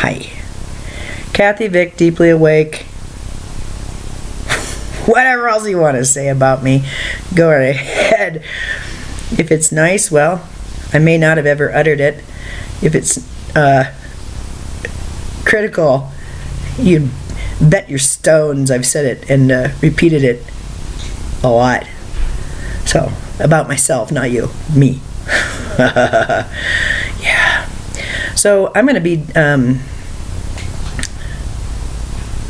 Hi. Kathy Vick, deeply awake. Whatever else you want to say about me, go right ahead. If it's nice, well, I may not have ever uttered it. If it's critical, you'd bet your stones I've said it and repeated it a lot. So, about myself, not you. Me. Yeah. So, I'm going to be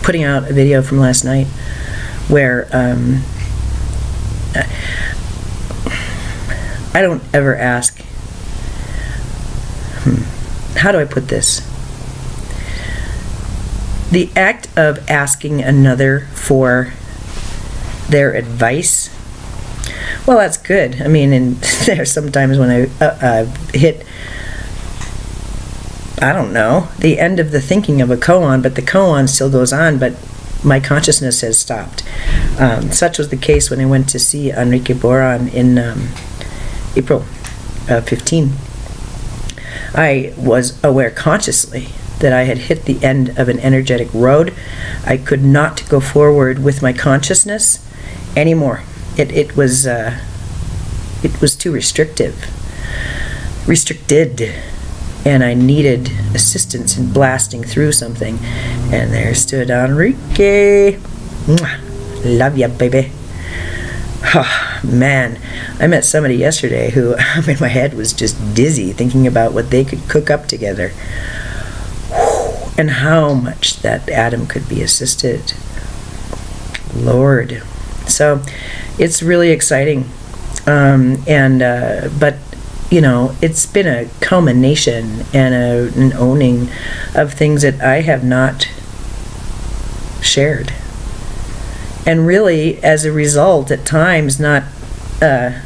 putting out a video from last night where I don't ever ask, how do I put this? The act of asking another for their advice, well, that's good. I mean, and there's sometimes when I hit, I don't know, the end of the thinking of a koan, but the koan still goes on, but my consciousness has stopped. Such was the case when I went to see Enrique Boran in April 15. I was aware consciously that I had hit the end of an energetic road. I could not go forward with my consciousness anymore. It was too restricted, and I needed assistance in blasting through something. And there stood Enrique. Mwah. Love ya, baby. Oh, man, I met somebody yesterday who, I mean, my head was just dizzy thinking about what they could cook up together. And how much that atom could be assisted. Lord. So, it's really exciting. But, you know, it's been a culmination and an owning of things that I have not shared. And really, as a result, at times not, I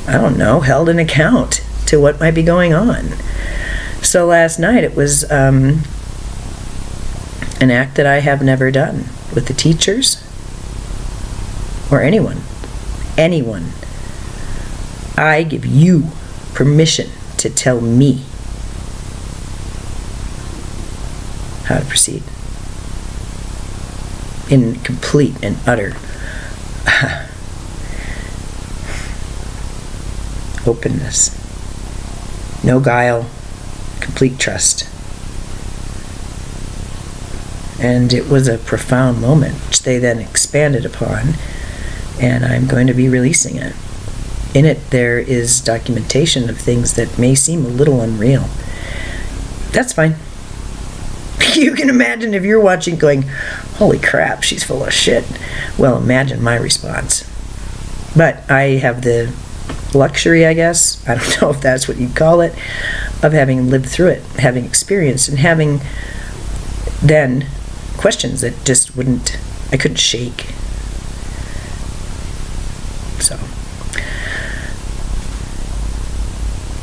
don't know, held an account to what might be going on. So last night it was an act that I have never done with the teachers or anyone. I give you permission to tell me how to proceed in complete and utter openness, no guile, complete trust. And it was a profound moment, which they then expanded upon, and I'm going to be releasing it. In it, there is documentation of things that may seem a little unreal. That's fine. You can imagine if you're watching going, holy crap, she's full of shit. Well, imagine my response. But I have the luxury, I guess, I don't know if that's what you'd call it, of having lived through it, having experienced, and having then questions that just I couldn't shake. So,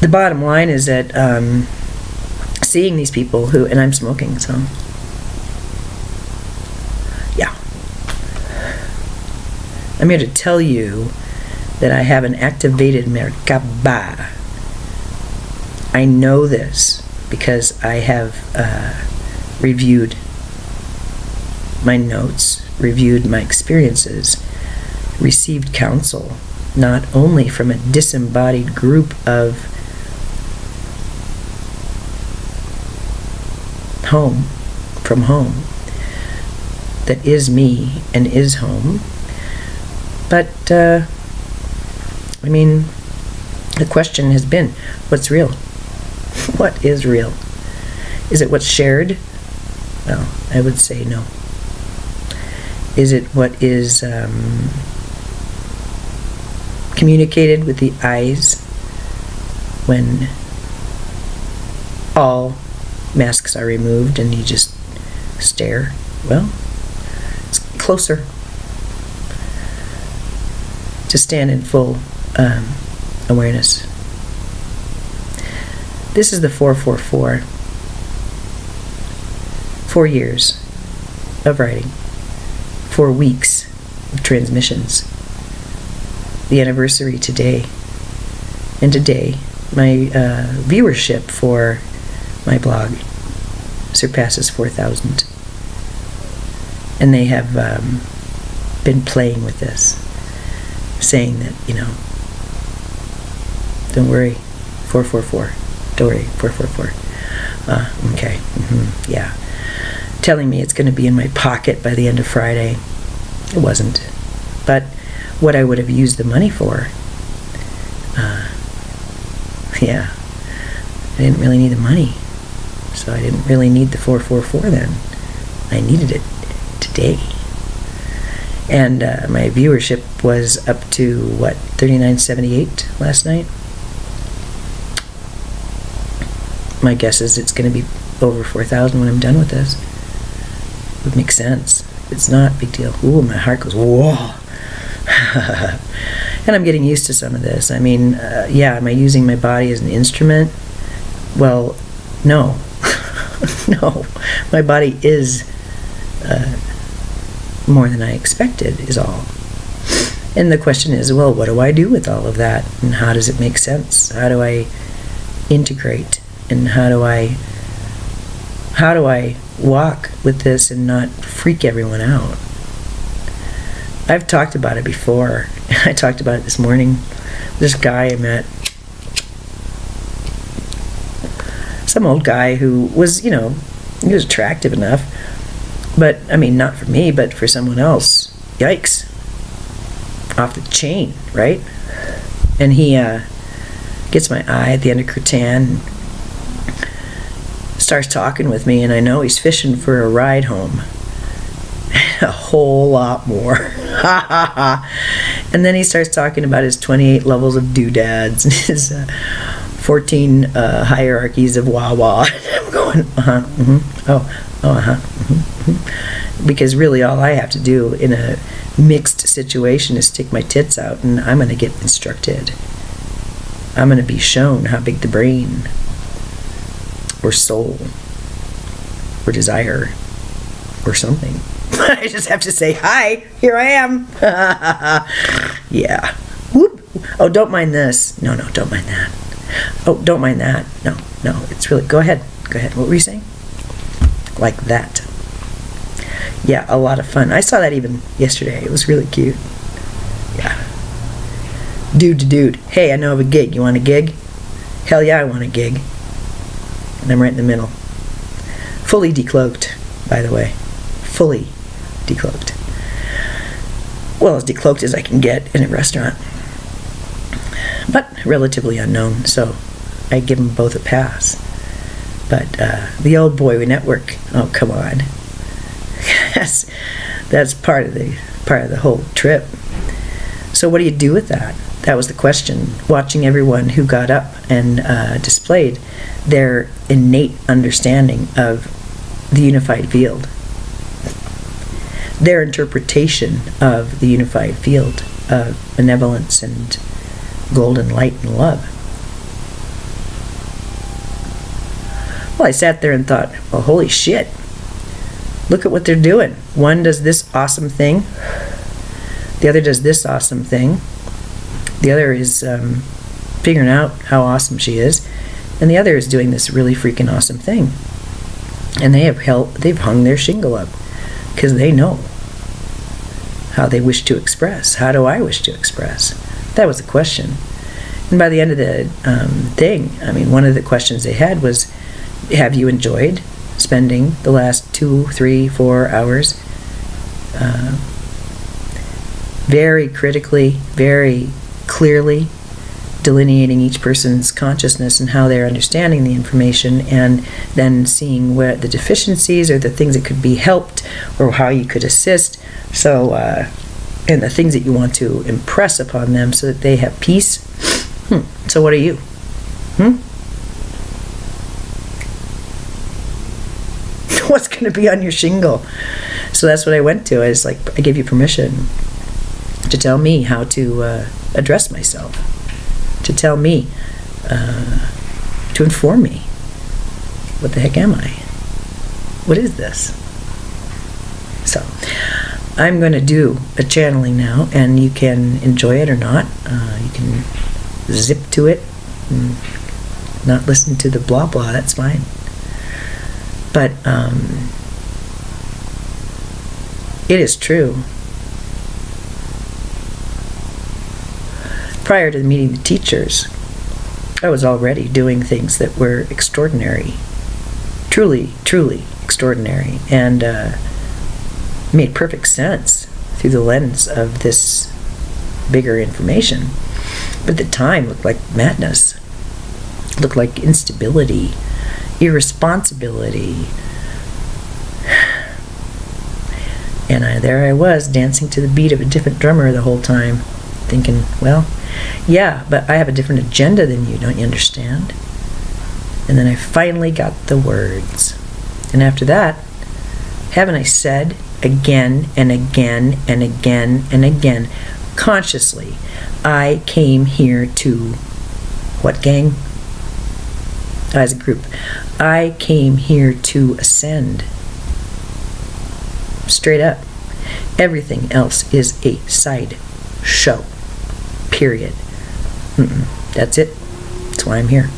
the bottom line is that seeing these people who, and I'm smoking, so yeah, I'm here to tell you that I have an activated Merkaba. I know this because I have reviewed my notes, reviewed my experiences, received counsel, not only from a disembodied group of from home, that is me and is home, but I mean, the question has been, what's real? What is real? Is it what's shared? Well, I would say no. Is it what is communicated with the eyes when all masks are removed and you just stare? Well, it's closer to stand in full awareness. This is the 444. 4 years of writing. 4 weeks of transmissions. The anniversary today. And today, my viewership for my blog surpasses 4,000. And they have been playing with this, saying that, don't worry, 444. Don't worry, 444. Okay, yeah. Telling me it's going to be in my pocket by the end of Friday. It wasn't. But what I would have used the money for, yeah, I didn't really need the money. So I didn't really need the 444 then. I needed it today. And my viewership was up to, 3978 last night? My guess is it's going to be over 4,000 when I'm done with this. Would make sense. It's not, big deal. Ooh, my heart goes, whoa. And I'm getting used to some of this. I mean, yeah, am I using my body as an instrument? Well, no. No. My body is more than I expected, is all. And the question is, well, what do I do with all of that? And how does it make sense? How do I integrate? And how do I walk with this and not freak everyone out? I've talked about it before. I talked about it this morning. This guy I met, some old guy who was, he was attractive enough, but, I mean, not for me, but for someone else. Yikes. Off the chain, right? And he gets my eye at the end of Cretan, starts talking with me, and I know he's fishing for a ride home. A whole lot more. And then he starts talking about his 28 levels of doodads and his 14 hierarchies of wah-wah. I'm going, Because really all I have to do in a mixed situation is stick my tits out, and I'm going to get instructed. I'm going to be shown how big the brain or soul or desire or something. I just have to say, hi, here I am. Yeah. Whoop. Oh, don't mind this. No, don't mind that. Oh, don't mind that. No, it's really, go ahead. What were you saying? Like that. Yeah, a lot of fun. I saw that even yesterday. It was really cute. Yeah. Dude to dude. Hey, I know of a gig. You want a gig? Hell yeah, I want a gig. And I'm right in the middle. Fully decloaked, by the way. Fully decloaked. Well, as decloaked as I can get in a restaurant. But relatively unknown, so I give them both a pass. But the old boy network, oh, come on. That's part of the whole trip. So what do you do with that? That was the question. Watching everyone who got up and displayed their innate understanding of the unified field. Their interpretation of the unified field of benevolence and golden light and love. Well, I sat there and thought, well, holy shit. Look at what they're doing. One does this awesome thing. The other does this awesome thing. The other is figuring out how awesome she is. And the other is doing this really freaking awesome thing. And they've hung their shingle up because they know how they wish to express. How do I wish to express? That was the question. And by the end of the thing, I mean, one of the questions they had was, have you enjoyed spending the last 2, 3, 4 hours very critically, very clearly delineating each person's consciousness and how they're understanding the information, and then seeing where the deficiencies or the things that could be helped or how you could assist, so and the things that you want to impress upon them so that they have peace. So what are you? What's going to be on your shingle? So that's what I went to. I gave you permission to tell me how to address myself, to tell me, to inform me. What the heck am I? What is this? So I'm going to do a channeling now, and you can enjoy it or not. You can zip to it and not listen to the blah blah. That's fine. But it is true. Prior to meeting the teachers, I was already doing things that were extraordinary. Truly, truly extraordinary. And made perfect sense through the lens of this bigger information. But at the time, looked like madness. Looked like instability, irresponsibility. And there I was, dancing to the beat of a different drummer the whole time, thinking, well, yeah, but I have a different agenda than you, don't you understand? And then I finally got the words. And after that, haven't I said again and again and again and again, consciously, I came here to, what gang? As a group. I came here to ascend. Straight up. Everything else is a side show. Period. That's it. That's why I'm here.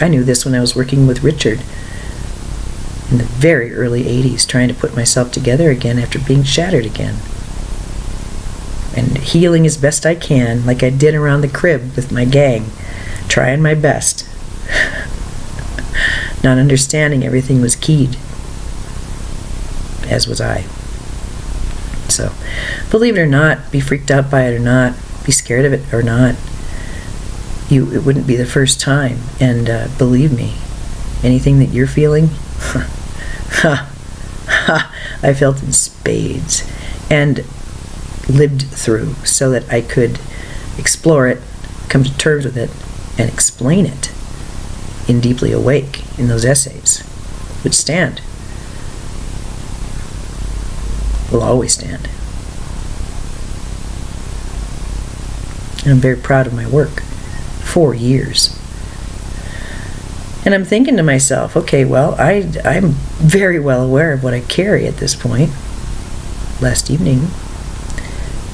I knew this when I was working with Richard in the very early 80s, trying to put myself together again after being shattered again. And healing as best I can, like I did around the crib with my gang, trying my best. Not understanding everything was keyed, as was I. So, believe it or not, be freaked out by it or not, be scared of it or not, it wouldn't be the first time. And believe me, anything that you're feeling, I felt in spades and lived through so that I could explore it, come to terms with it, and explain it in Deeply Awake in those essays, which stand. Will always stand. And I'm very proud of my work. 4 years. And I'm thinking to myself, okay, well, I'm very well aware of what I carry at this point. Last evening,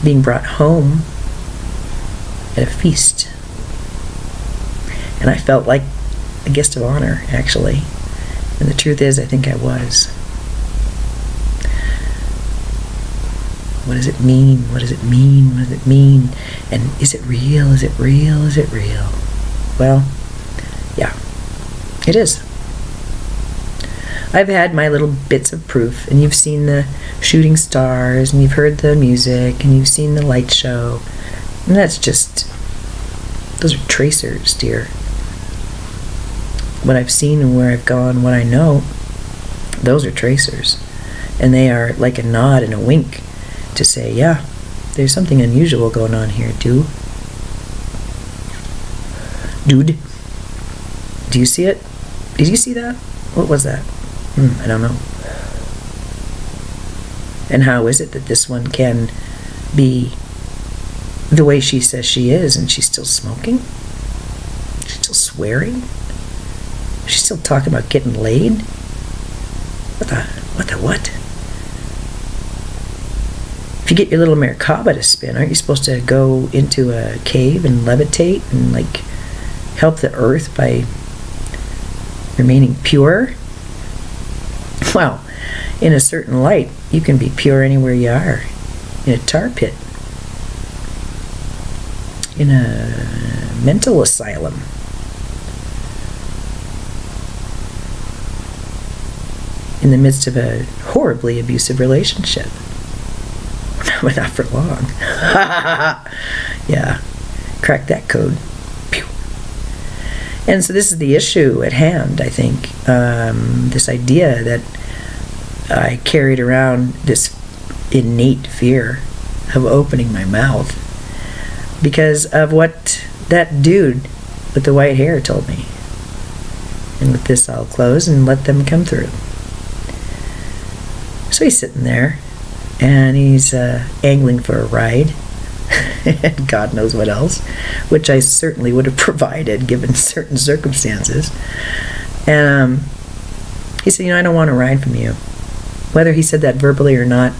being brought home at a feast. And I felt like a guest of honor, actually. And the truth is, I think I was. What does it mean? What does it mean? What does it mean? And is it real? Is it real? Is it real? Well, yeah, it is. I've had my little bits of proof, and you've seen the shooting stars, and you've heard the music, and you've seen the light show. And that's just, those are tracers, dear. What I've seen and where I've gone, what I know, those are tracers. And they are like a nod and a wink to say, yeah, there's something unusual going on here, dude. Do you see it? Did you see that? What was that? I don't know. And how is it that this one can be the way she says she is, and she's still smoking? She's still swearing? She's still talking about getting laid? What? If you get your little Merkaba to spin, aren't you supposed to go into a cave and levitate and, like, help the earth by remaining pure? Well, in a certain light, you can be pure anywhere you are. In a tar pit. In a mental asylum. In the midst of a horribly abusive relationship. But not for long. Yeah. Crack that code. Pew. And so this is the issue at hand, I think. This idea that I carried around this innate fear of opening my mouth because of what that dude with the white hair told me. And with this, I'll close and let them come through. So he's sitting there, and he's angling for a ride, and God knows what else, which I certainly would have provided given certain circumstances. And he said, I don't want a ride from you. Whether he said that verbally or not,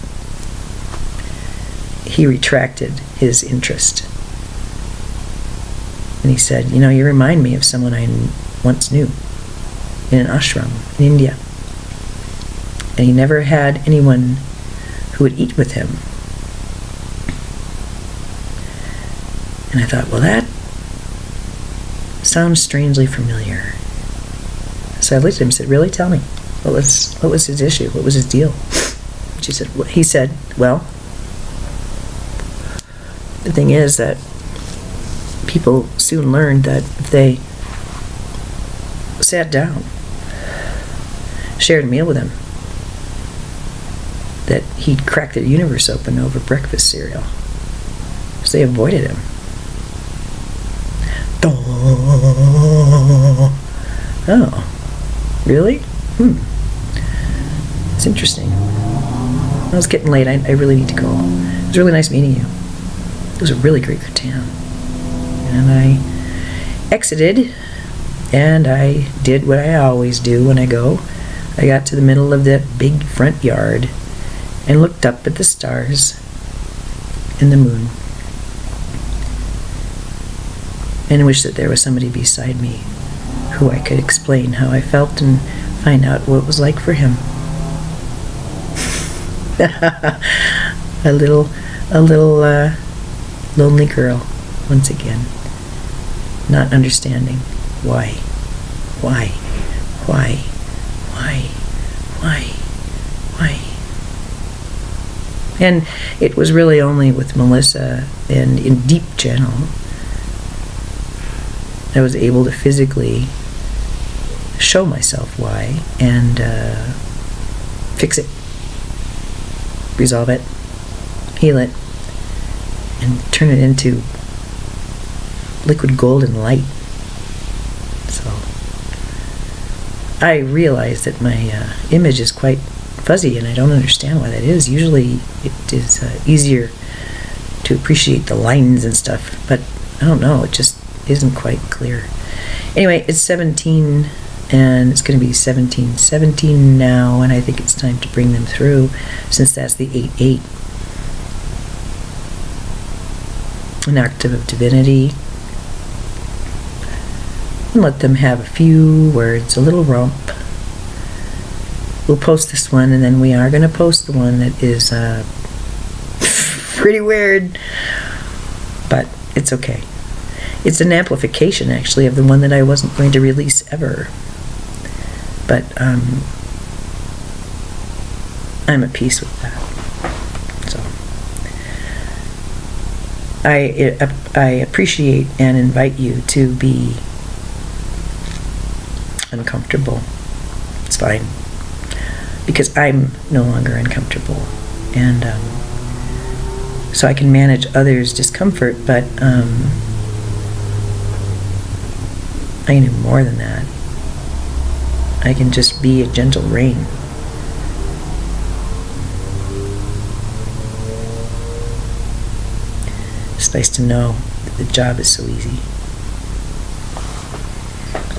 he retracted his interest. And he said, you remind me of someone I once knew in an ashram in India. and he never had anyone who would eat with him. And I thought, well, that sounds strangely familiar. So I looked at him and said, really? Tell me. What was his issue? What was his deal? He said, well, the thing is that people soon learned that if they sat down, shared a meal with him, that he'd crack the universe open over breakfast cereal. So they avoided him. Oh, really? It's interesting. Well, it's getting late. I really need to go. It was really nice meeting you. It was a really great rattan. And I exited, and I did what I always do when I go. I got to the middle of that big front yard and looked up at the stars and the moon, and wished that there was somebody beside me who I could explain how I felt and find out what it was like for him. a little lonely girl once again, not understanding why. And it was really only with Melissa and in Deep Channel I was able to physically show myself why and fix it, resolve it, heal it, and turn it into liquid golden light. So I realize that my image is quite fuzzy, and I don't understand why that is. Usually it is easier to appreciate the lines and stuff, but I don't know, it just isn't quite clear. Anyway, it's 17, and it's going to be 17 now, and I think it's time to bring them through, since that's the 8-8. An octave of divinity. And let them have a few words, a little romp. We'll post this one, and then we are going to post the one that is pretty weird, but it's okay. It's an amplification, actually, of the one that I wasn't going to release ever. But I'm at peace with that. So I appreciate and invite you to be uncomfortable. It's fine, because I'm no longer uncomfortable, and so I can manage others' discomfort, but I can do more than that. I can just be a gentle rain. It's nice to know that the job is so easy.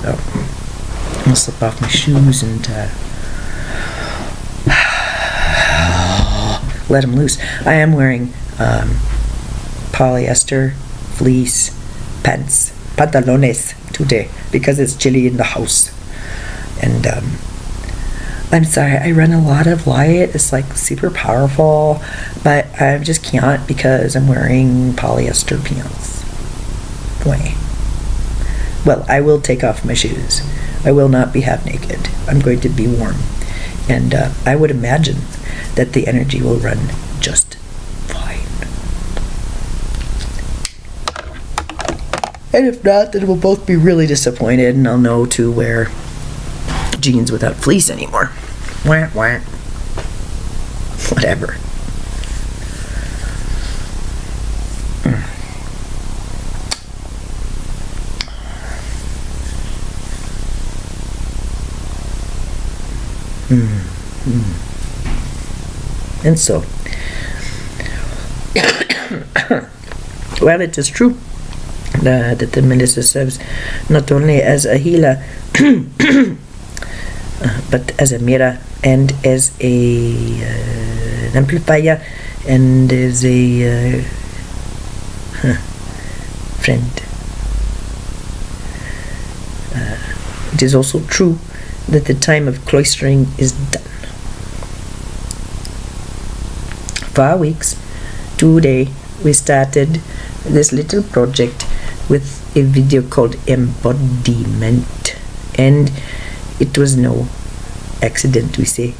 So I'll slip off my shoes and let them loose. I am wearing polyester fleece pantalones today because it's chilly in the house. And I'm sorry, I run a lot of light. It's like super powerful, but I just can't because I'm wearing polyester pants. Why? Well, I will take off my shoes. I will not be half naked. I'm going to be warm. And I would imagine that the energy will run just fine. And if not, then we'll both be really disappointed, and I'll know to wear jeans without fleece anymore. Wah, wah. Whatever. And so, well, it is true that the Melissa serves not only as a healer, but as a mirror and as an amplifier and as a friend. It is also true that the time of cloistering is done. 4 weeks. Today we started this little project with a video called Embodiment, and it was no accident, we say.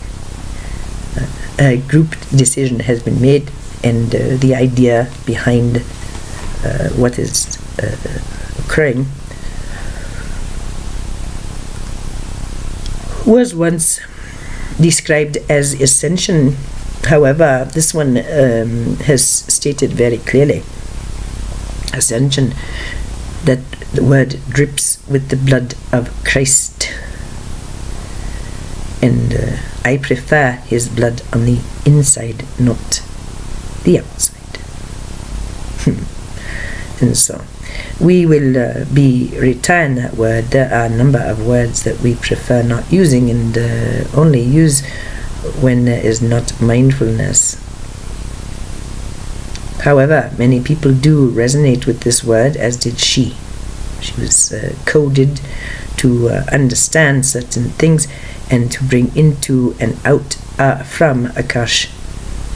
A group decision has been made, and the idea behind what is occurring was once described as ascension. However, this one has stated very clearly ascension, that the word drips with the blood of Christ, and I prefer his blood on the inside, not the outside. And so we will be retiring that word. There are a number of words that we prefer not using, and only use when there is not mindfulness. However, many people do resonate with this word, as did she. She was coded to understand certain things and to bring into and out from Akash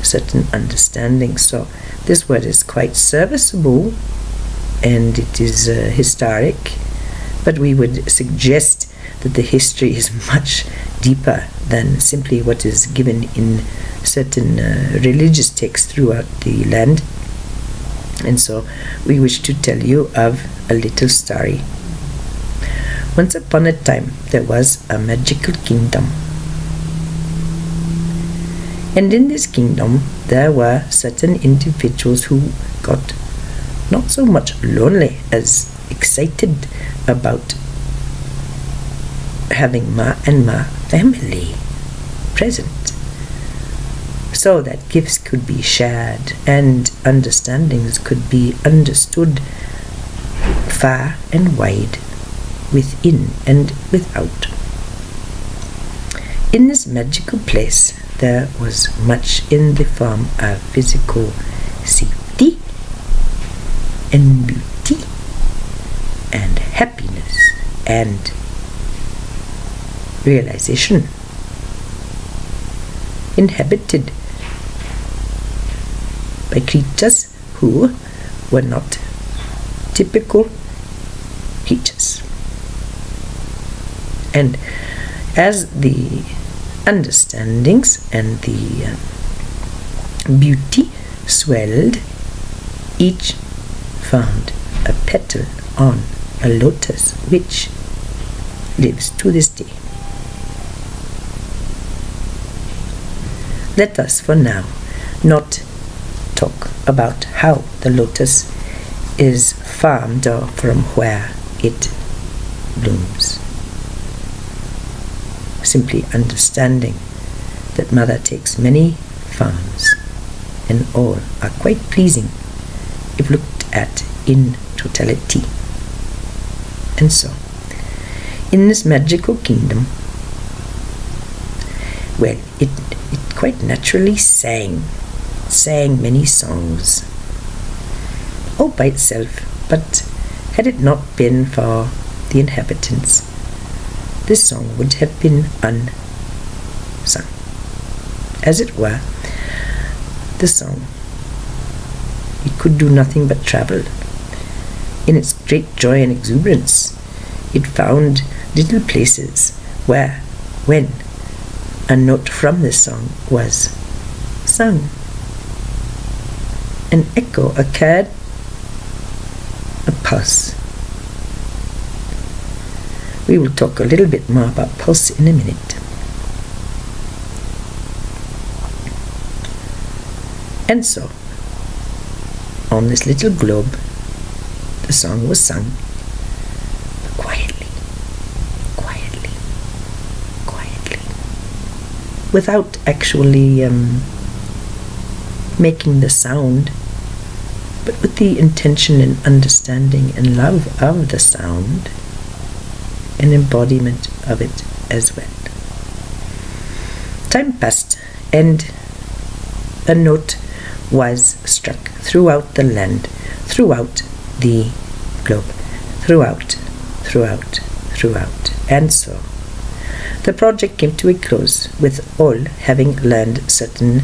certain understanding. So this word is quite serviceable, and it is historic, but we would suggest that the history is much deeper than simply what is given in certain religious texts throughout the land. And so we wish to tell you of a little story. Once upon a time there was a magical kingdom, and in this kingdom there were certain individuals who got not so much lonely as excited about having Ma and Ma family present, so that gifts could be shared and understandings could be understood far and wide, within and without. In this magical place there was much in the form of physical safety and beauty and happiness and realization, inhabited by creatures who were not typical creatures. And as the understandings and the beauty swelled, each found a petal on a lotus which lives to this day. Let us for now not talk about how the lotus is farmed or from where it blooms. Simply understanding that Mother takes many forms, and all are quite pleasing if looked at in totality. And so, in this magical kingdom, well, it quite naturally sang many songs, all by itself, but had it not been for the inhabitants, this song would have been unsung. As it were, the song, it could do nothing but travel. In its great joy and exuberance, it found little places where, when a note from this song was sung, an echo occurred, a pulse. We will talk a little bit more about pulse in a minute. And so, on this little globe, the song was sung, but quietly, without actually making the sound, but with the intention and understanding and love of the sound, an embodiment of it as well. Time passed, and a note was struck throughout the land, throughout the globe, throughout, and so the project came to a close, with all having learned certain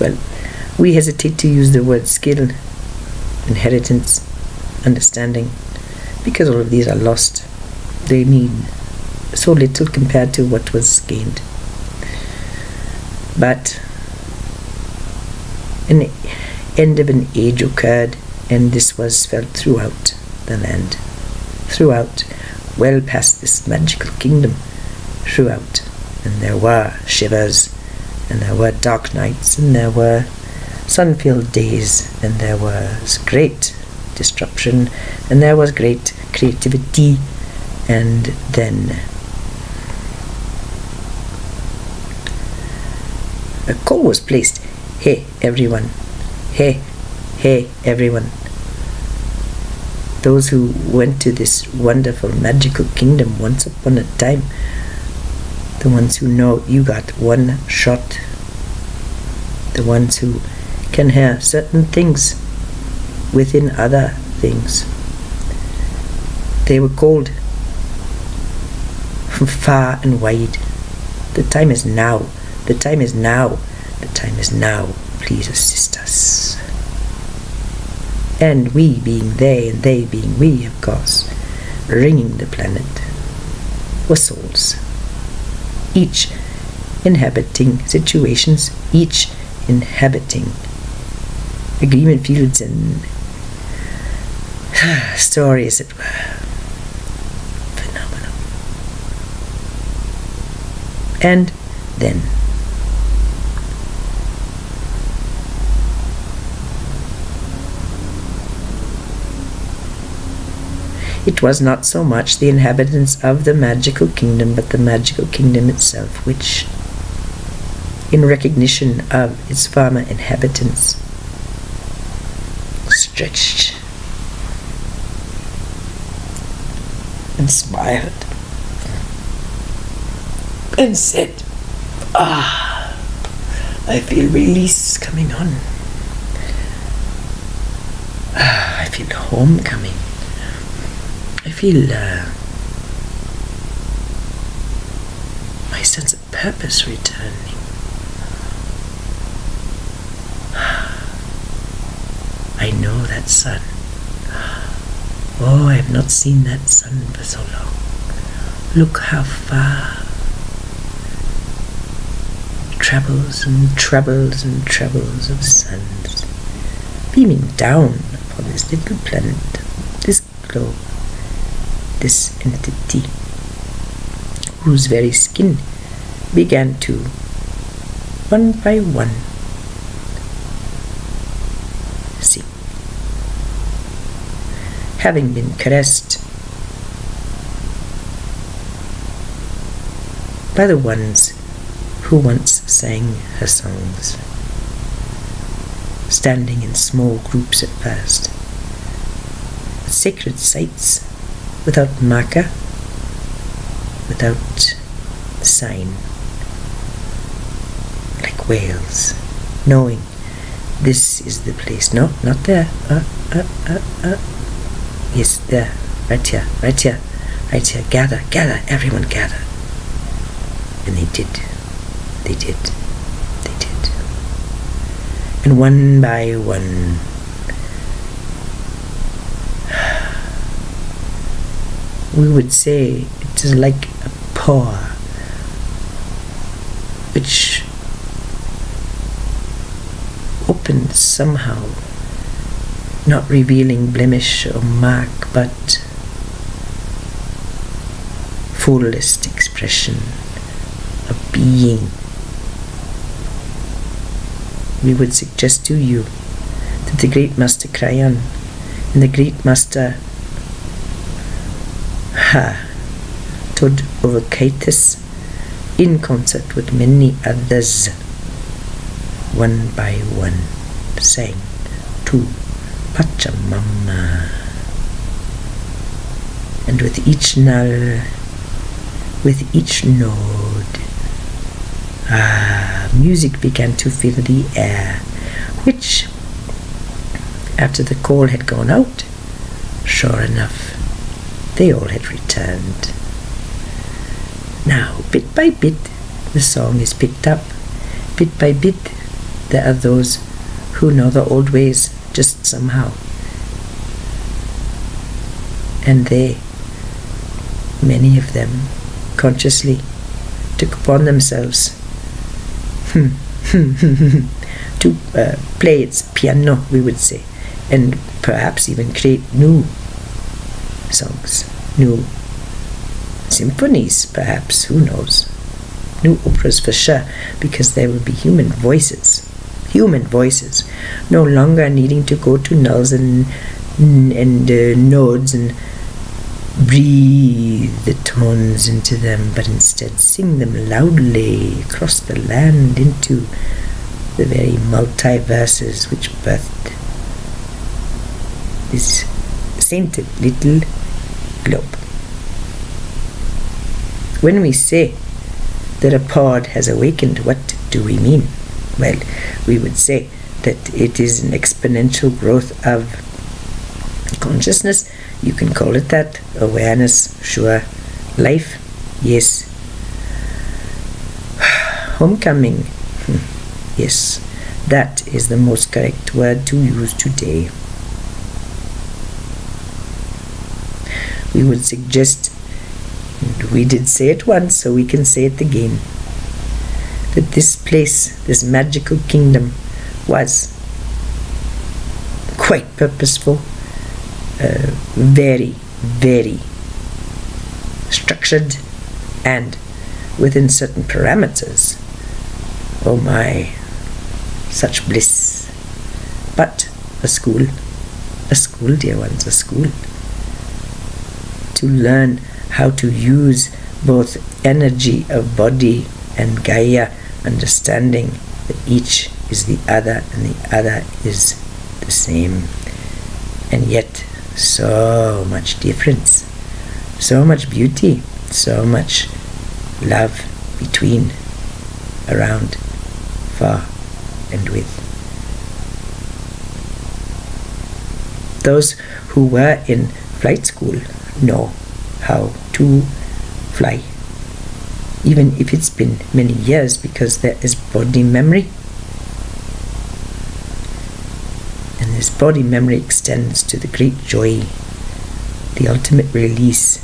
well, we hesitate to use the word skill, inheritance, understanding, because all of these are lost. They mean so little compared to what was gained. But an end of an age occurred, and this was felt throughout the land, throughout, well past this magical kingdom, throughout. And there were shivers, and there were dark nights, and there were sun-filled days, and there was great disruption, and there was great creativity. And then a call was placed. Hey everyone, hey everyone. Those who went to this wonderful magical kingdom once upon a time, the ones who know you got one shot, the ones who can hear certain things within other things. They were called from far and wide. The time is now. The time is now. The time is now. Please assist us. And we being they, and they being we, of course, ringing the planet, were souls, each inhabiting situations, each inhabiting agreement fields and stories that were phenomenal. And then it was not so much the inhabitants of the magical kingdom, but the magical kingdom itself, which, in recognition of its former inhabitants, stretched and smiled and said, I feel release coming on. I feel homecoming. I feel my sense of purpose returning. I know that sun. Oh, I have not seen that sun for so long. Look how far. Trebles and trebles and trebles of suns beaming down upon this little planet, this globe, this entity, whose very skin began to, one by one, sing. Having been caressed by the ones who once sang her songs, standing in small groups at first, at sacred sites, without marker, without sign, like whales, knowing this is the place. No, not there. Yes, there. Right here, right here, right here. Gather, gather, everyone gather. And they did. They did. They did. And one by one, we would say it is like a pour which opened somehow, not revealing blemish or mark, but fullest expression of being. We would suggest to you that the great Master Cryon and the great Master Tod Ovokaitis, in concert with many others, one by one, sang to Pachamama. And with each null, with each node, music began to fill the air, which, after the call had gone out, sure enough, they all had returned. Now, bit by bit, the song is picked up. Bit by bit, there are those who know the old ways just somehow. And they, many of them, consciously took upon themselves to play its piano, we would say, and perhaps even create new songs, new symphonies, perhaps, who knows, new operas for sure, because there will be human voices, no longer needing to go to nulls and nodes and breathe the tones into them, but instead sing them loudly across the land into the very multiverses which birthed this sainted little globe. When we say that a pod has awakened, what do we mean? Well, we would say that it is an exponential growth of consciousness. You can call it that. Awareness, sure. Life, yes. Homecoming, yes. That is the most correct word to use today. We would suggest, and we did say it once, so we can say it again, that this place, this magical kingdom, was quite purposeful, very, very structured, and within certain parameters. Oh my, such bliss. But a school, dear ones, a school. To learn how to use both energy of body and Gaia, understanding that each is the other and the other is the same. And yet, so much difference, so much beauty, so much love between, around, far, and with. Those who were in flight school know how to fly, even if it's been many years, because there is body memory. And this body memory extends to the great joy, the ultimate release,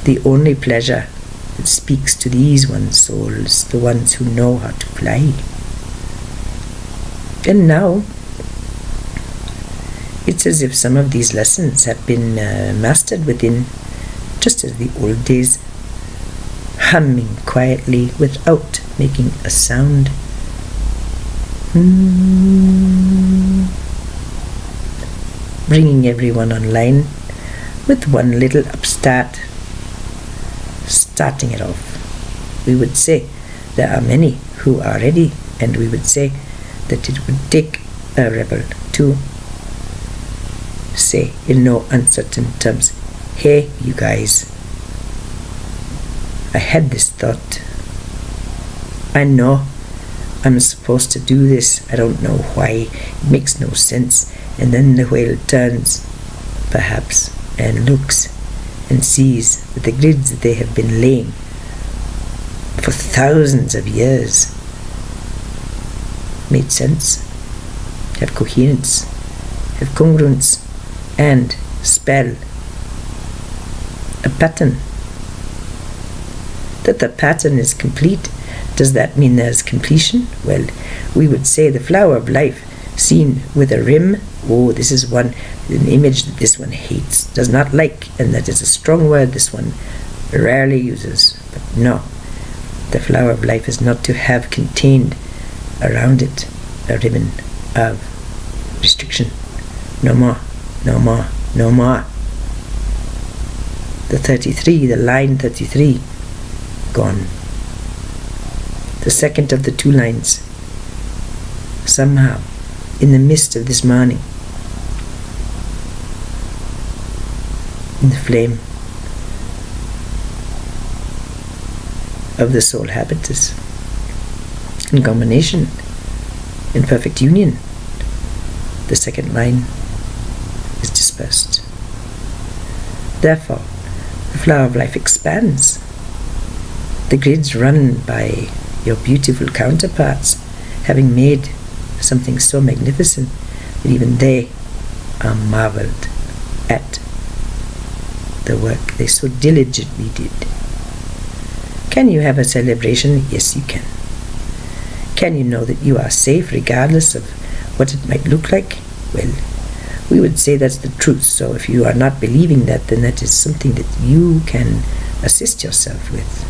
the only pleasure that speaks to these one's souls, the ones who know how to fly. And now, it's as if some of these lessons have been mastered within, just as the old days, humming quietly without making a sound. Bringing everyone online with one little upstart, starting it off. We would say there are many who are ready, and we would say that it would take a rebel to say in no uncertain terms, hey, you guys, I had this thought. I know I'm supposed to do this. I don't know why. It makes no sense. And then the whale turns, perhaps, and looks and sees that the grids that they have been laying for thousands of years made sense, have coherence, have congruence, and spell a pattern. That the pattern is complete. Does that mean there's completion? Well, we would say the flower of life seen with a rim. Oh, this is an image that this one hates, does not like, and that is a strong word this one rarely uses. But no, the flower of life is not to have contained around it a ribbon of restriction. No more, no more, no more. The 33, the line 33, gone. The second of the two lines, somehow, in the midst of this morning, in the flame of the soul habitus, in combination, in perfect union, the second line is dispersed. Therefore, the flower of life expands. The grids run by your beautiful counterparts, having made something so magnificent that even they are marveled at the work they so diligently did. Can you have a celebration? Yes, you can. Can you know that you are safe regardless of what it might look like? Well, we would say that's the truth. So if you are not believing that, then that is something that you can assist yourself with.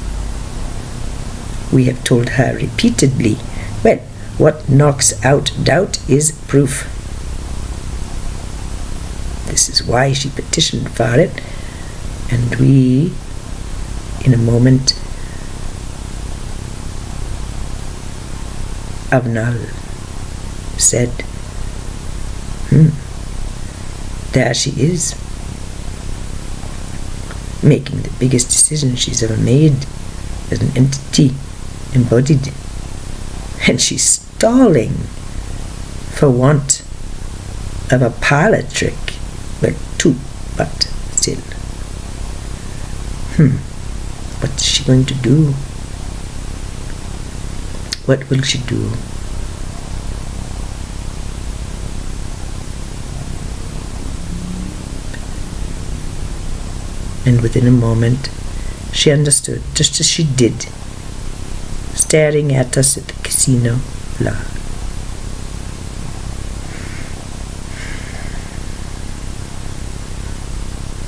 We have told her repeatedly, well, what knocks out doubt is proof. This is why she petitioned for it, and we, in a moment, Avnal said, there she is, making the biggest decision she's ever made as an entity embodied, and she's stalling for want of a parlor trick. Well, two, but still. What's she going to do? What will she do? And within a moment, she understood, just as she did, staring at us at the casino floor.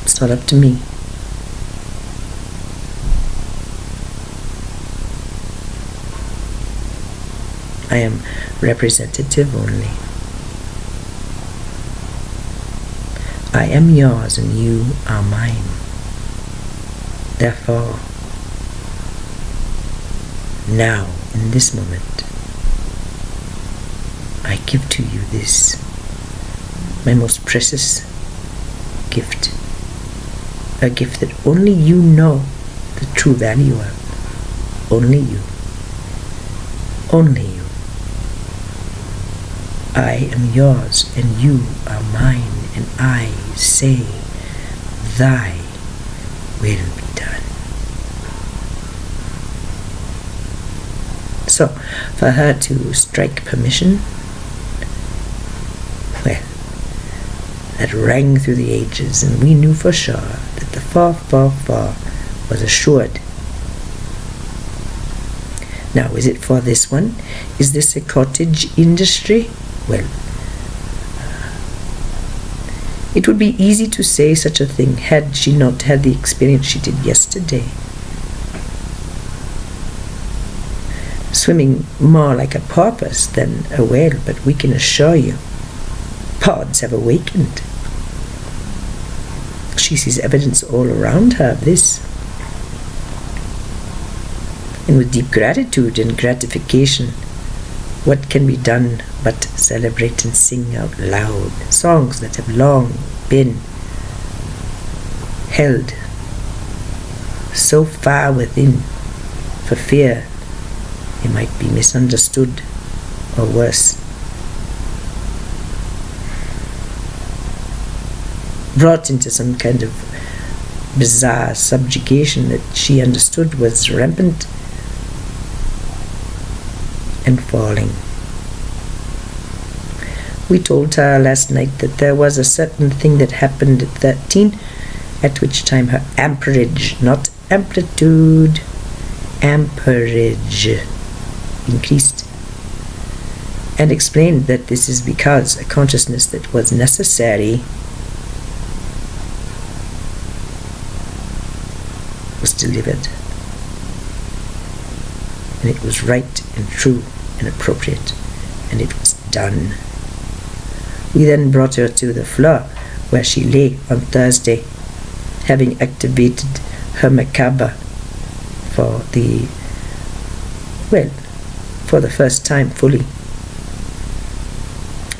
It's not up to me. I am representative only. I am yours and you are mine. Therefore, now, in this moment, I give to you this, my most precious gift. A gift that only you know the true value of. Only you. Only you. I am yours and you are mine, and I say, thy will be done. So, for her to strike permission, well, that rang through the ages, and we knew for sure that the far, far, far was assured. Now, is it for this one? Is this a cottage industry? Well, it would be easy to say such a thing had she not had the experience she did yesterday. Swimming more like a porpoise than a whale, but we can assure you, pods have awakened. She sees evidence all around her of this. And with deep gratitude and gratification, what can be done but celebrate and sing out loud songs that have long been held so far within for fear they might be misunderstood or worse, brought into some kind of bizarre subjugation that she understood was rampant and falling. We told her last night that there was a certain thing that happened at 13, at which time her amperage, not amplitude, amperage, increased, and explained that this is because a consciousness that was necessary was delivered, and it was right and true and appropriate, and it was done. We then brought her to the floor where she lay on Thursday, having activated her macabre for the first time fully.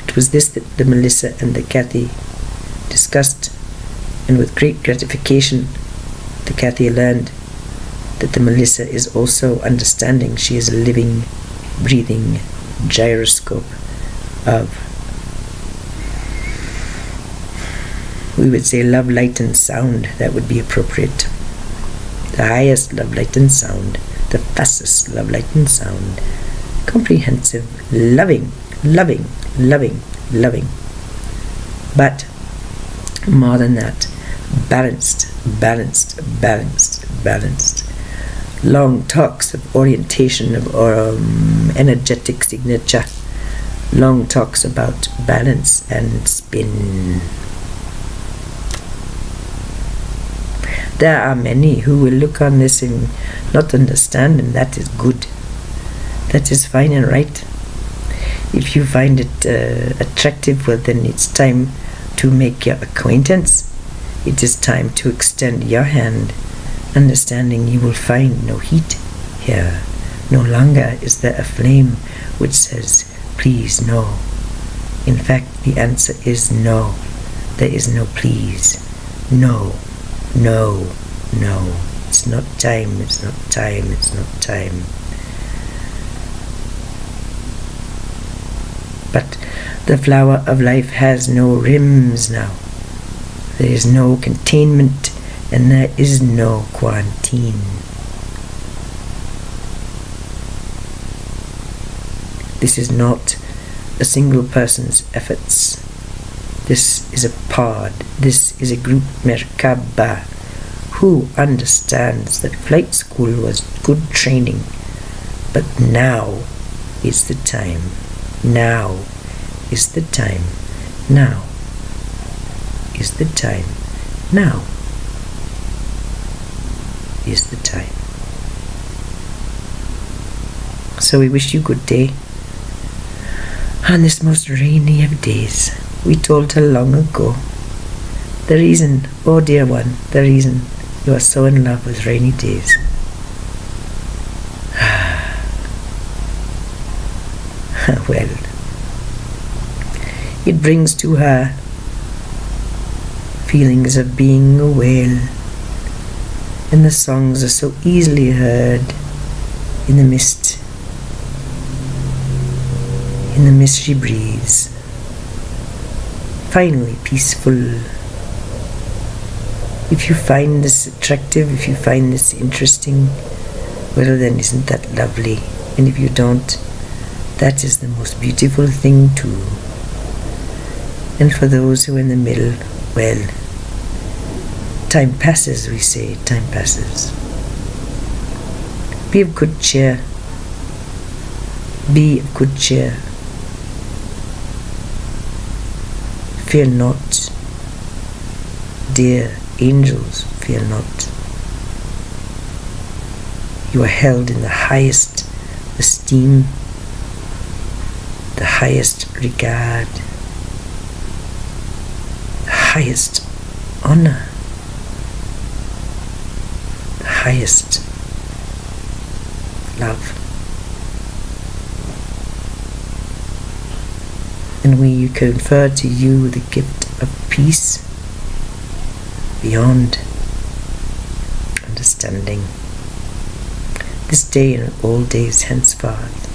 It was this that the Melissa and the Kathy discussed, and with great gratification the Kathy learned that the Melissa is also understanding she is a living, breathing gyroscope of, we would say, love, light and sound. That would be appropriate. The highest love, light and sound, the fastest love, light and sound, comprehensive, loving loving, loving, loving. But more than that, balanced, balanced, balanced, balanced. Long talks of orientation, of energetic signature. Long talks about balance and spin. There are many who will look on this and not understand, and that is good. That is fine and right. If you find it attractive, well, then it's time to make your acquaintance. It is time to extend your hand, understanding you will find no heat here. No longer is there a flame which says, please, no. In fact, the answer is no. There is no please. No, no, no. It's not time, it's not time, it's not time. But the flower of life has no rims now. There is no containment, and there is no quarantine. This is not a single person's efforts. This is a pod. This is a group Merkaba who understands that flight school was good training. But now is the time. Now is the time. Now is the time. Now is the time. So we wish you good day on this most rainy of days. We told her long ago the reason, oh dear one, the reason you are so in love with rainy days. Well, it brings to her feelings of being a whale, and the songs are so easily heard in the mist she breathes. Finally peaceful. If you find this attractive, if you find this interesting, well then isn't that lovely? And if you don't, that is the most beautiful thing too. And for those who are in the middle, well, time passes, we say, time passes. Be of good cheer. Be of good cheer. Fear not, dear angels, fear not. You are held in the highest esteem, the highest regard, the highest honor, the highest love. And we confer to you the gift of peace beyond understanding, this day and all days henceforth.